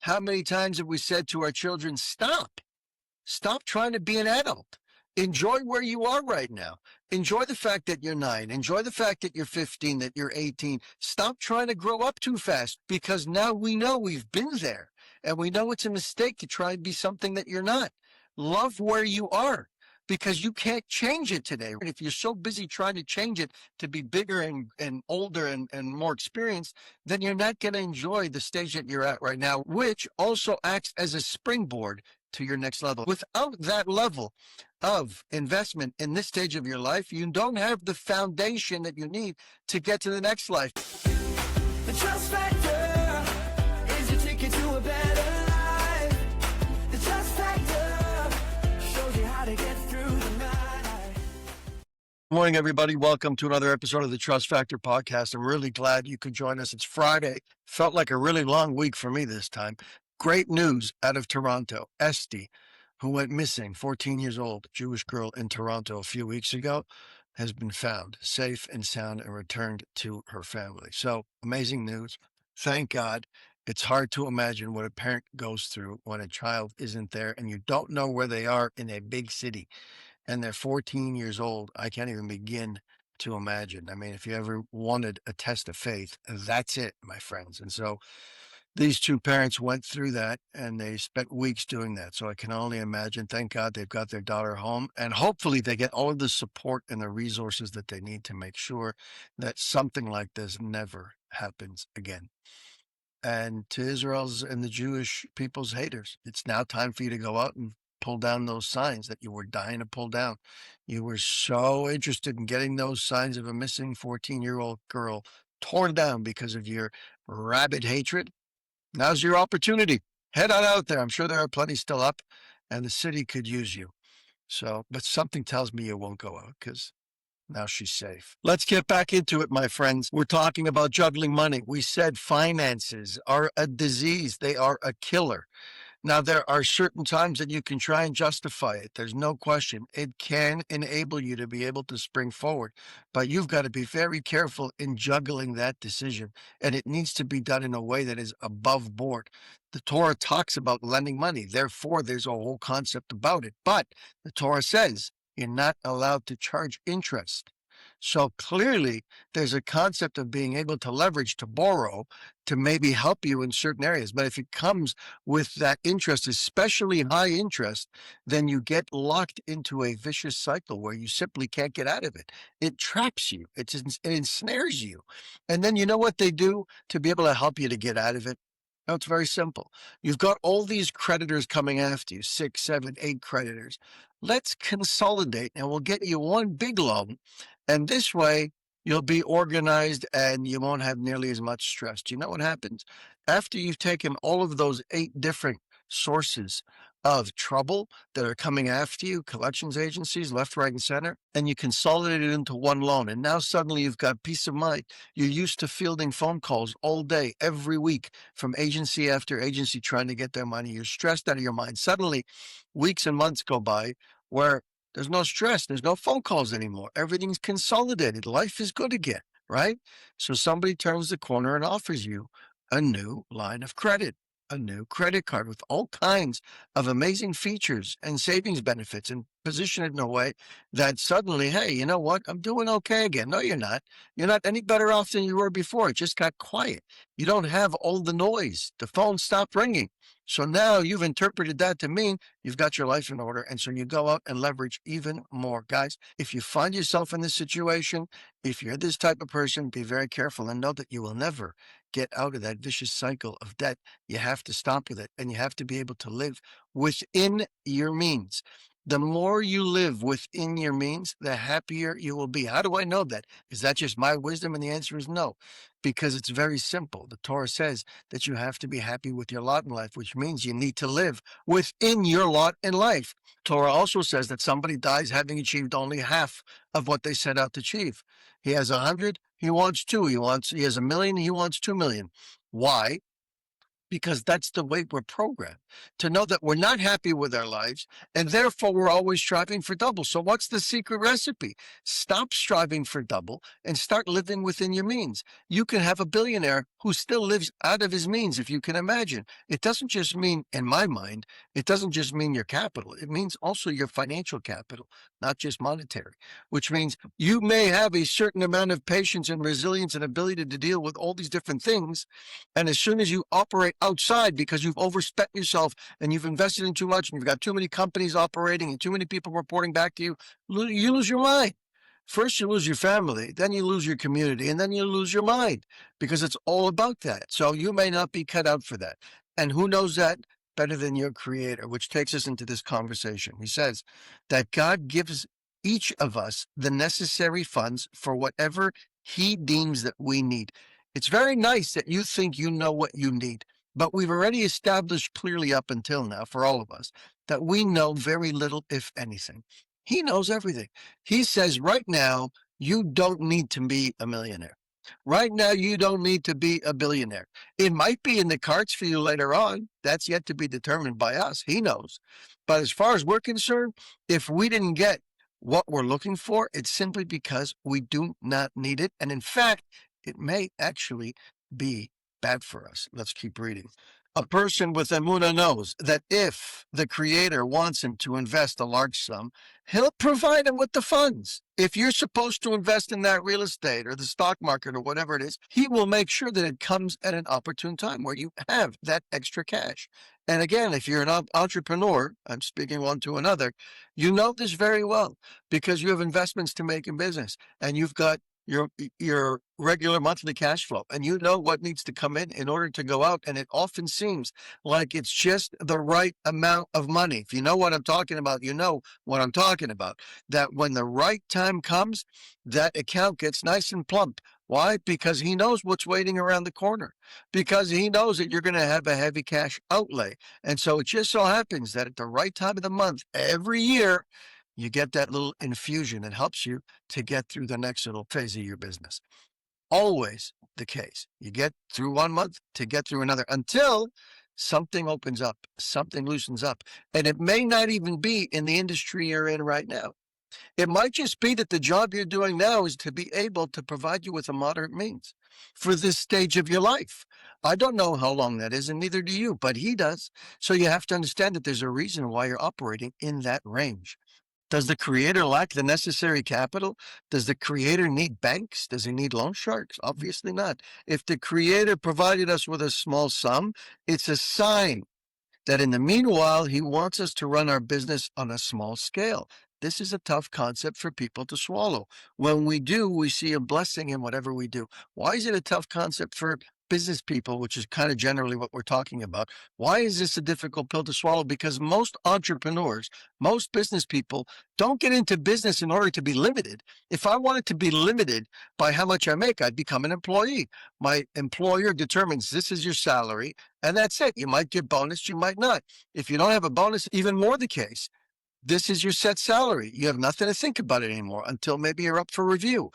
How many times have we said to our children, stop? Stop trying to be an adult. Enjoy where you are right now. Enjoy the fact that you're 9. Enjoy the fact that you're 15, that you're 18. Stop trying to grow up too fast, because now we know we've been there and we know it's a mistake to try and be something that you're not. Love where you are, because you can't change it today. And if you're so busy trying to change it to be bigger and older and more experienced, then you're not going to enjoy the stage that you're at right now, which also acts as a springboard to your next level. Without that level of investment in this stage of your life, you don't have the foundation that you need to get to the next life. The trust factor is your ticket to a better life. The trust factor shows you how to get through the night. Good morning, everybody. Welcome to another episode of the Trust Factor podcast. I'm really glad you could join us. It's Friday. Felt like a really long week for me this time. Great news out of Toronto. Esty, who went missing, 14 years old, Jewish girl in Toronto a few weeks ago, has been found safe and sound and returned to her family. So amazing news. Thank God. It's hard to imagine what a parent goes through when a child isn't there and you don't know where they are in a big city and they're 14 years old. I can't even begin to imagine. I mean, if you ever wanted a test of faith, that's it, my friends. And so these two parents went through that and they spent weeks doing that. So I can only imagine. Thank God they've got their daughter home, and hopefully they get all of the support and the resources that they need to make sure that something like this never happens again. And to Israel's and the Jewish people's haters, it's now time for you to go out and pull down those signs that you were dying to pull down. You were so interested in getting those signs of a missing 14-year-old girl torn down because of your rabid hatred. Now's your opportunity. Head on out there. I'm sure there are plenty still up, and the city could use you. So, but something tells me you won't go out, because now she's safe. Let's get back into it, my friends. We're talking about juggling money. We said finances are a disease. They are a killer. Now, there are certain times that you can try and justify it. There's no question. It can enable you to be able to spring forward, but you've got to be very careful in juggling that decision. And it needs to be done in a way that is above board. The Torah talks about lending money. Therefore, there's a whole concept about it. But the Torah says you're not allowed to charge interest. So clearly, there's a concept of being able to leverage, to borrow, to maybe help you in certain areas. But if it comes with that interest, especially high interest, then you get locked into a vicious cycle where you simply can't get out of it. It traps you. It ensnares you. And then you know what they do to be able to help you to get out of it? No, it's very simple. You've got all these creditors coming after you, 6, 7, 8 creditors. Let's consolidate and we'll get you one big loan. And this way, you'll be organized and you won't have nearly as much stress. Do you know what happens? After you've taken all of those 8 different sources of trouble that are coming after you, collections agencies, left, right, and center, and you consolidate it into one loan. And now suddenly you've got peace of mind. You're used to fielding phone calls all day, every week, from agency after agency trying to get their money. You're stressed out of your mind. Suddenly, weeks and months go by where there's no stress. There's no phone calls anymore. Everything's consolidated. Life is good again, right? So somebody turns the corner and offers you a new line of credit, a new credit card with all kinds of amazing features and savings benefits, and position it in a way that suddenly, hey, you know what? I'm doing okay again. No, you're not. You're not any better off than you were before. It just got quiet. You don't have all the noise. The phone stopped ringing. So now you've interpreted that to mean you've got your life in order. And so you go out and leverage even more. Guys, if you find yourself in this situation, if you're this type of person, be very careful and know that you will never get out of that vicious cycle of debt. You have to stop with it, and you have to be able to live within your means. The more you live within your means, the happier you will be. How do I know that? Is that just my wisdom? And the answer is no, because it's very simple. The Torah says that you have to be happy with your lot in life, which means you need to live within your lot in life. Torah also says that somebody dies having achieved only half of what they set out to achieve. He has 100, he wants 2. He has 1 million, he wants 2 million. Why? because that's the way we're programmed to know that we're not happy with our lives and therefore we're always striving for double. So, what's the secret recipe? Stop striving for double and start living within your means. You can have a billionaire who still lives out of his means, if you can imagine. It doesn't just mean, in my mind, it doesn't just mean your capital, it means also your financial capital, not just monetary, which means you may have a certain amount of patience and resilience and ability to deal with all these different things. And as soon as you operate outside because you've overspent yourself and you've invested in too much and you've got too many companies operating and too many people reporting back to you, you lose your mind. First, you lose your family, then you lose your community, and then you lose your mind because it's all about that. So you may not be cut out for that. And who knows that better than your creator, which takes us into this conversation. He says that God gives each of us the necessary funds for whatever he deems that we need. It's very nice that you think you know what you need, but we've already established clearly up until now for all of us that we know very little, if anything. He knows everything. He says right now, you don't need to be a millionaire. Right now, you don't need to be a billionaire. It might be in the cards for you later on. That's yet to be determined by us. He knows. But as far as we're concerned, if we didn't get what we're looking for, it's simply because we do not need it. And in fact, it may actually be bad for us. Let's keep reading. A person with emunah knows that if the creator wants him to invest a large sum, he'll provide him with the funds. If you're supposed to invest in that real estate or the stock market or whatever it is, he will make sure that it comes at an opportune time where you have that extra cash. And again, if you're an entrepreneur, I'm speaking one to another, you know this very well because you have investments to make in business and you've got your regular monthly cash flow and you know what needs to come in order to go out, and it often seems like it's just the right amount of money. If you know what I'm talking about, you know what I'm talking about, that when the right time comes, that account gets nice and plump. Why? Because he knows what's waiting around the corner, because he knows that you're going to have a heavy cash outlay. And so it just so happens that at the right time of the month every year, you get that little infusion that helps you to get through the next little phase of your business. Always the case. You get through 1 month to get through another until something opens up, something loosens up. And it may not even be in the industry you're in right now. It might just be that the job you're doing now is to be able to provide you with a moderate means for this stage of your life. I don't know how long that is, and neither do you, but he does. So you have to understand that there's a reason why you're operating in that range. Does the creator lack the necessary capital? Does the creator need banks? Does he need loan sharks? Obviously not. If the creator provided us with a small sum, it's a sign that in the meanwhile, he wants us to run our business on a small scale. This is a tough concept for people to swallow. When we do, we see a blessing in whatever we do. Why is it a tough concept for business people, which is kind of generally what we're talking about? Why is this a difficult pill to swallow? Because most entrepreneurs, most business people don't get into business in order to be limited. If I wanted to be limited by how much I make, I'd become an employee. My employer determines this is your salary, and that's it. You might get bonus, you might not. If you don't have a bonus, even more the case. This is your set salary. You have nothing to think about it anymore until maybe you're up for review.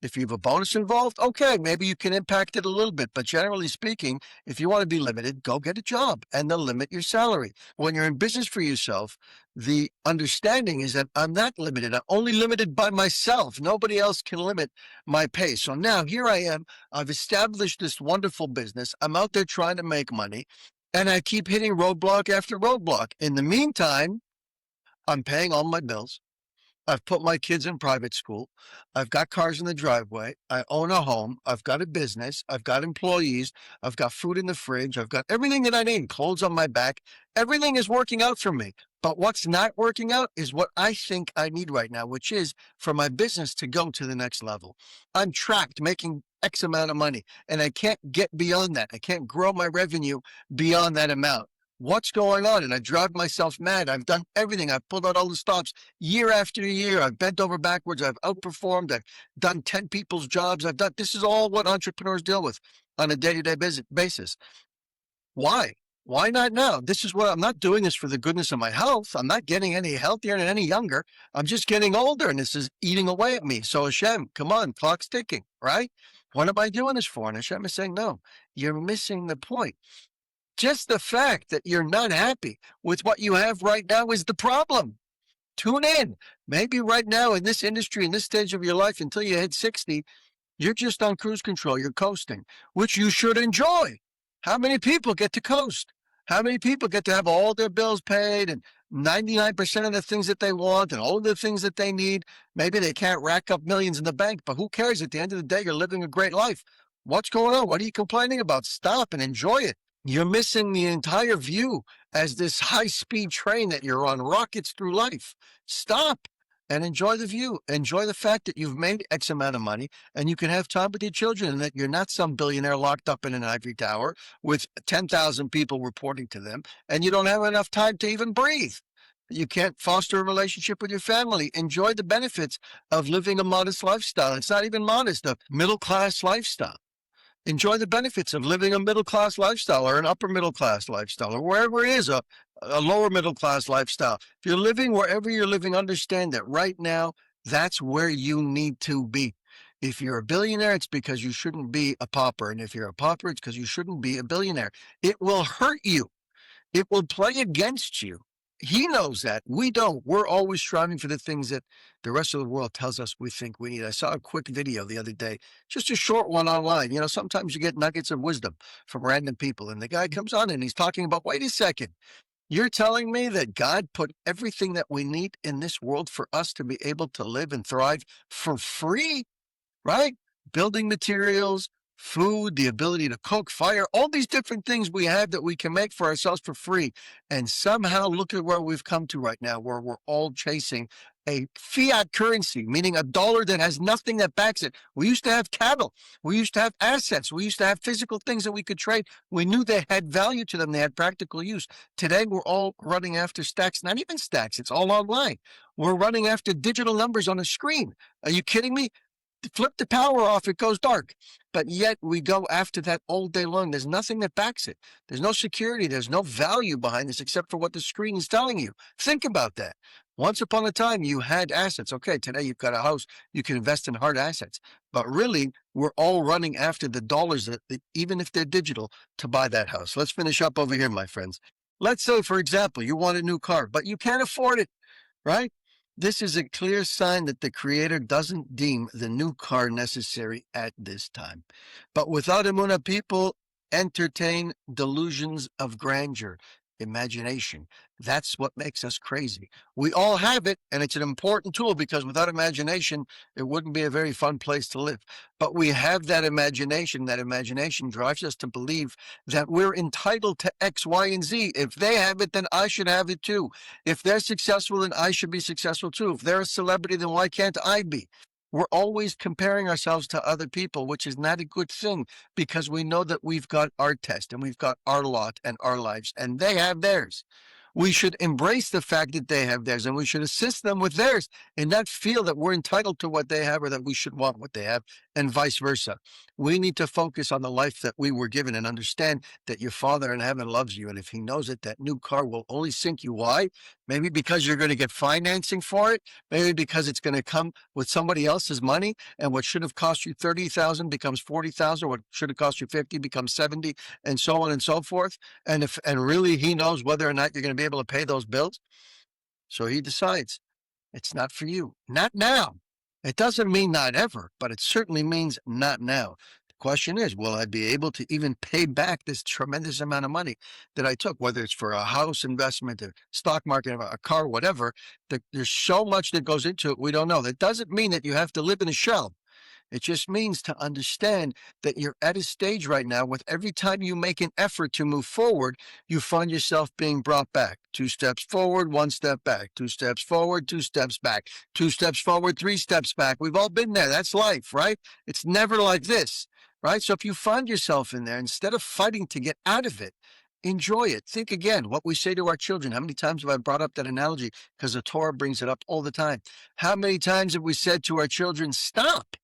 If you have a bonus involved, okay, maybe you can impact it a little bit. But generally speaking, if you want to be limited, go get a job and they'll limit your salary. When you're in business for yourself, the understanding is that I'm not limited. I'm only limited by myself. Nobody else can limit my pace. So now here I am. I've established this wonderful business. I'm out there trying to make money and I keep hitting roadblock after roadblock. In the meantime, I'm paying all my bills. I've put my kids in private school. I've got cars in the driveway. I own a home. I've got a business. I've got employees. I've got food in the fridge. I've got everything that I need, clothes on my back. Everything is working out for me. But what's not working out is what I think I need right now, which is for my business to go to the next level. I'm trapped making X amount of money, and I can't get beyond that. I can't grow my revenue beyond that amount. What's going on? And I drive myself mad. I've done everything. I've pulled out all the stops year after year. I've bent over backwards. I've outperformed. I've done 10 people's jobs. This is all what entrepreneurs deal with on a day-to-day basis. Why? Why not now? I'm not doing this for the goodness of my health. I'm not getting any healthier and any younger. I'm just getting older and this is eating away at me. So Hashem, come on, clock's ticking, right? What am I doing this for? And Hashem is saying, no, you're missing the point. Just the fact that you're not happy with what you have right now is the problem. Tune in. Maybe right now in this industry, in this stage of your life, until you hit 60, you're just on cruise control. You're coasting, which you should enjoy. How many people get to coast? How many people get to have all their bills paid and 99% of the things that they want and all of the things that they need? Maybe they can't rack up millions in the bank, but who cares? At the end of the day, you're living a great life. What's going on? What are you complaining about? Stop and enjoy it. You're missing the entire view as this high speed train that you're on rockets through life. Stop and enjoy the view. Enjoy the fact that you've made X amount of money and you can have time with your children and that you're not some billionaire locked up in an ivory tower with 10,000 people reporting to them and you don't have enough time to even breathe. You can't foster a relationship with your family. Enjoy the benefits of living a modest lifestyle. It's not even modest, a middle class lifestyle. Enjoy the benefits of living a middle class lifestyle or an upper middle class lifestyle or wherever it is, a lower middle class lifestyle. If you're living wherever you're living, understand that right now, that's where you need to be. If you're a billionaire, it's because you shouldn't be a pauper. And if you're a pauper, it's because you shouldn't be a billionaire. It will hurt you. It will play against you. He knows that. We don't. We're always striving for the things that the rest of the world tells us we think we need. I saw a quick video the other day, just a short one online. You know, sometimes you get nuggets of wisdom from random people, and the guy comes on and he's talking about, wait a second, you're telling me that God put everything that we need in this world for us to be able to live and thrive for free, right? Building materials, food, the ability to cook, fire, all these different things we have that we can make for ourselves for free. And somehow look at where we've come to right now, where we're all chasing a fiat currency, meaning a dollar that has nothing that backs it. We used to have cattle. We used to have assets. We used to have physical things that we could trade. We knew they had value to them. They had practical use. Today, we're all running after stacks, not even stacks. It's all online. We're running after digital numbers on a screen. Are you kidding me? Flip the power off, it goes dark. But yet we go after that all day long. There's nothing that backs it. There's no security. There's no value behind this except for what the screen is telling you. Think about that. Once upon a time, you had assets. Okay, today you've got a house. You can invest in hard assets. But really, we're all running after the dollars, that even if they're digital, to buy that house. Let's finish up over here, my friends. Let's say, for example, you want a new car, but you can't afford it, right? This is a clear sign that the Creator doesn't deem the new car necessary at this time. But without Emunah, people entertain delusions of grandeur, imagination. That's what makes us crazy. We all have it, and it's an important tool because without imagination, it wouldn't be a very fun place to live. But we have that imagination. That imagination drives us to believe that we're entitled to X, Y, and Z. If they have it, then I should have it too. If they're successful, then I should be successful too. If they're a celebrity, then why can't I be? We're always comparing ourselves to other people, which is not a good thing because we know that we've got our test and we've got our lot and our lives, and they have theirs. We should embrace the fact that they have theirs and we should assist them with theirs and not feel that we're entitled to what they have or that we should want what they have, and vice versa. We need to focus on the life that we were given and understand that your Father in heaven loves you. And if he knows it, that new car will only sink you. Why? Maybe because you're going to get financing for it. Maybe because it's going to come with somebody else's money. And what should have cost you 30,000 becomes 40,000. What should have cost you 50 becomes 70, and so on and so forth. And really he knows whether or not you're going to be able to pay those bills. So he decides it's not for you. Not now. It doesn't mean not ever, but it certainly means not now. The question is, will I be able to even pay back this tremendous amount of money that I took, whether it's for a house investment, a stock market, a car, whatever? There's so much that goes into it, we don't know. That doesn't mean that you have to live in a shell. It just means to understand that you're at a stage right now with every time you make an effort to move forward, you find yourself being brought back. 2 steps forward, 1 step back, 2 steps forward, 2 steps back, 2 steps forward, 3 steps back. We've all been there. That's life, right? It's never like this, right? So if you find yourself in there, instead of fighting to get out of it, enjoy it. Think again what we say to our children. How many times have I brought up that analogy? Because the Torah brings it up all the time. How many times have we said to our children, stop?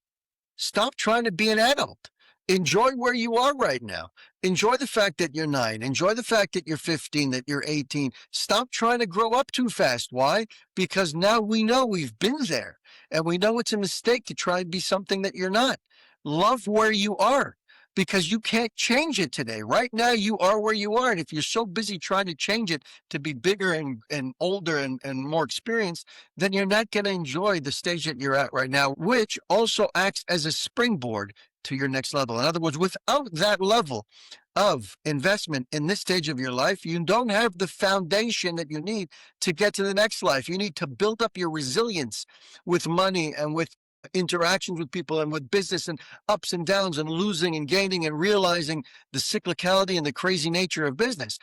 Stop trying to be an adult. Enjoy where you are right now. Enjoy the fact that you're 9. Enjoy the fact that you're 15, that you're 18. Stop trying to grow up too fast. Why? Because now we know we've been there and we know it's a mistake to try and be something that you're not. Love where you are. because you can't change it today. Right now, you are where you are. And if you're so busy trying to change it to be bigger and older and more experienced, then you're not going to enjoy the stage that you're at right now, which also acts as a springboard to your next level. In other words, without that level of investment in this stage of your life, you don't have the foundation that you need to get to the next life. You need to build up your resilience with money and with interactions with people and with business and ups and downs and losing and gaining and realizing the cyclicality and the crazy nature of business.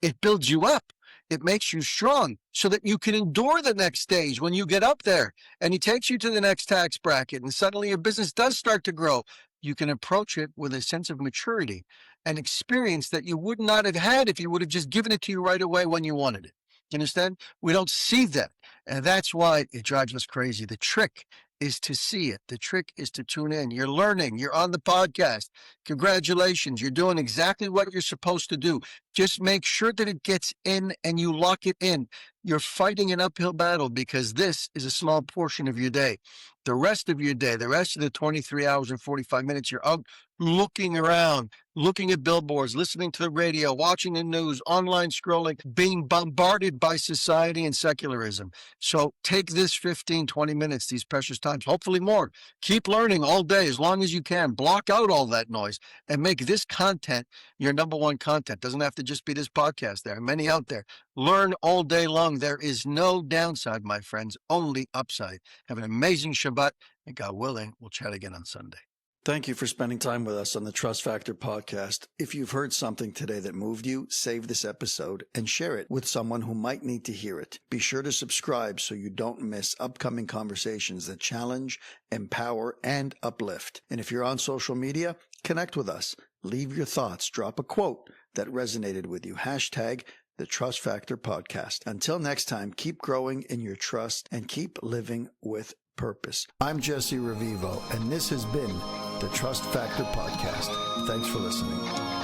It builds you up. It makes you strong so that you can endure the next stage when you get up there and he takes you to the next tax bracket and suddenly your business does start to grow. You can approach it with a sense of maturity and experience that you would not have had if you would have just given it to you right away when you wanted it. You understand? We don't see that. And that's why it drives us crazy. The trick is to see it. The trick is to tune in. You're learning. You're on the podcast. Congratulations. You're doing exactly what you're supposed to do. Just make sure that it gets in and you lock it in. You're fighting an uphill battle because this is a small portion of your day. The rest of your day, the rest of the 23 hours and 45 minutes, you're out looking around, looking at billboards, listening to the radio, watching the news, online scrolling, being bombarded by society and secularism. So take this 15, 20 minutes, these precious times, hopefully more. Keep learning all day as long as you can. Block out all that noise and make this content your number one content. Doesn't have to just be this podcast. There are many out there. Learn all day long. There is no downside, my friends, only upside. Have an amazing Shabbat, and God willing, we'll chat again on Sunday. Thank you for spending time with us on the Trust Factor podcast. If you've heard something today that moved you, save this episode and share it with someone who might need to hear it. Be sure to subscribe so you don't miss upcoming conversations that challenge, empower, and uplift. And if you're on social media, connect with us. Leave your thoughts. Drop a quote that resonated with you. Hashtag the Trust Factor podcast. Until next time, keep growing in your trust and keep living with purpose. I'm Jesse Revivo, and this has been the Trust Factor podcast. Thanks for listening.